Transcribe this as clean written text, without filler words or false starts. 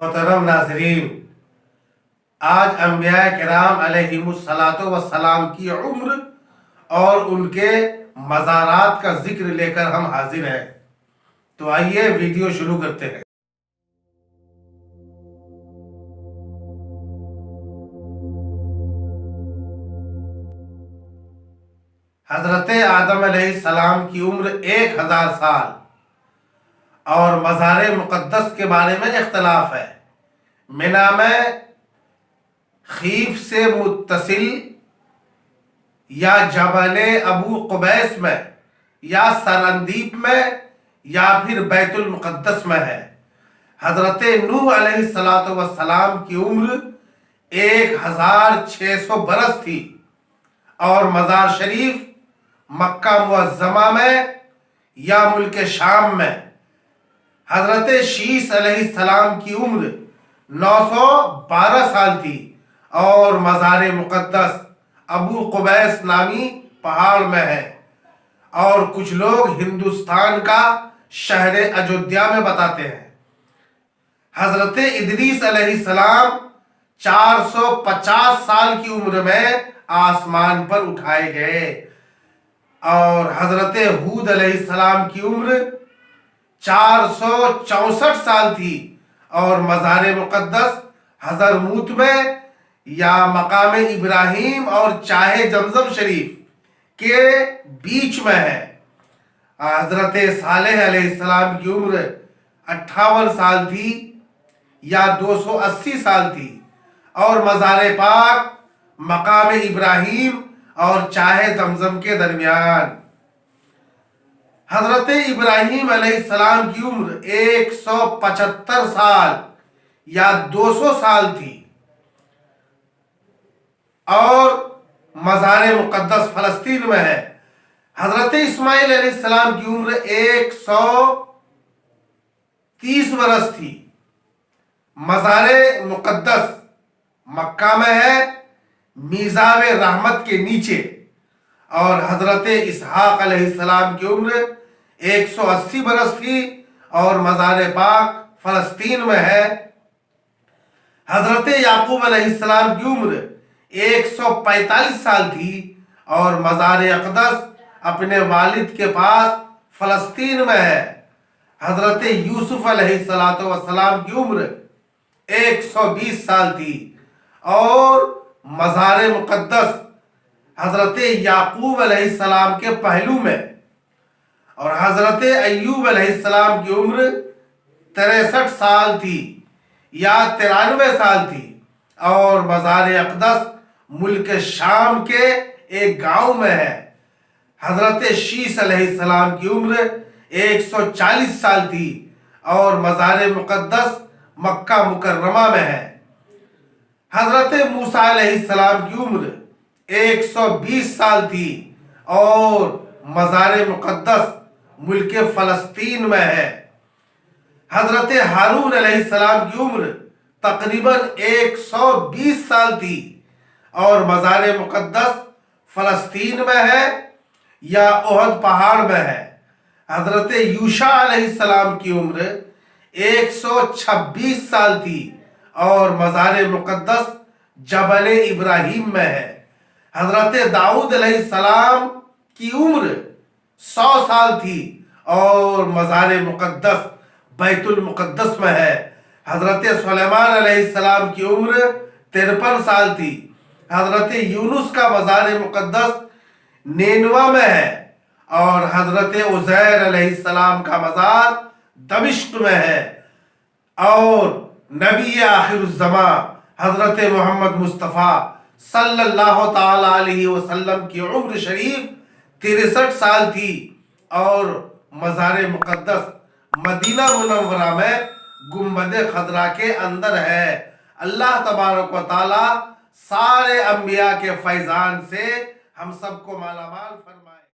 محترم ناظرین، آج انبیاء کرام علیہم کی عمر اور ان کے مزارات کا ذکر لے کر ہم حاضر ہیں۔ تو آئیے ویڈیو شروع کرتے ہیں۔ حضرت آدم علیہ السلام کی عمر 1000 سال اور مزار مقدس کے بارے میں اختلاف ہے۔ منا میں خیف سے متصل یا جبل ابو قبیس میں یا سرندیپ میں یا پھر بیت المقدس میں ہے۔ حضرت نوح علیہ السلام کی عمر 1600 برس تھی اور مزار شریف مکہ معظمہ میں یا ملک شام میں۔ حضرت شیس علیہ السلام کی عمر 912 سال تھی اور مزار مقدس ابو قبیس نامی پہاڑ میں ہے، اور کچھ لوگ ہندوستان کا شہر اجودھیا میں بتاتے ہیں۔ حضرت ادریس علیہ السلام 450 سال کی عمر میں آسمان پر اٹھائے گئے، اور حضرت ہود علیہ السلام کی عمر 464 سال تھی اور مزار مقدس حضرموت میں یا مقام ابراہیم اور چاہے زمزم شریف کے بیچ میں ہے۔ حضرت صالح علیہ السلام کی عمر 58 سال تھی یا 280 سال تھی اور مزار پاک مقام ابراہیم اور چاہے زمزم کے درمیان۔ حضرت ابراہیم علیہ السلام کی عمر 175 سال یا 200 سال تھی اور مزار مقدس فلسطین میں ہے۔ حضرت اسماعیل علیہ السلام کی عمر 130 برس تھی۔ مزار مقدس مکہ میں ہے، میزاب رحمت کے نیچے، اور حضرت اسحاق علیہ السلام کی عمر 180 برس تھی اور مزار پاک فلسطین میں ہے۔ حضرت یعقوب علیہ السلام کی عمر 145 سال تھی اور مزار اقدس اپنے والد کے پاس فلسطین میں ہے۔ حضرت یوسف علیہ السلام کی عمر 120 سال تھی اور مزار مقدس حضرت یعقوب علیہ السلام کے پہلو میں، اور حضرت ایوب علیہ السلام کی عمر 63 سال تھی یا 93 سال تھی اور مزار اقدس ملک شام کے ایک گاؤں میں ہے۔ حضرت شیس علیہ السلام کی عمر 140 سال تھی اور مزار مقدس مکہ مکرمہ میں ہے۔ حضرت موسیٰ علیہ السلام کی عمر 120 سال تھی اور مزار مقدس ملک فلسطین میں ہے۔ حضرت ہارون علیہ السلام کی عمر تقریباً 120 سال تھی اور مزار مقدس فلسطین میں ہے یا احد پہاڑ میں ہے۔ حضرت یوشع علیہ السلام کی عمر 126 سال تھی اور مزار مقدس جبل ابراہیم میں ہے۔ حضرت داؤد علیہ السلام کی عمر 100 سال تھی اور مزار مقدس بیت المقدس میں ہے۔ حضرت سلیمان علیہ السلام کی عمر 53 سال تھی۔ حضرت یونس کا مزار مقدس نینوا میں ہے اور حضرت عزیر علیہ السلام کا مزار دمشق میں ہے، اور نبی آخر الزمان حضرت محمد مصطفیٰ صلی اللہ تعالی علیہ وسلم کی عمر شریف 63 سال تھی اور مزار مقدس مدینہ منورہ میں گنبد خضرا کے اندر ہے۔ اللہ تبارک و تعالی سارے انبیاء کے فیضان سے ہم سب کو مالا مال فرمائے۔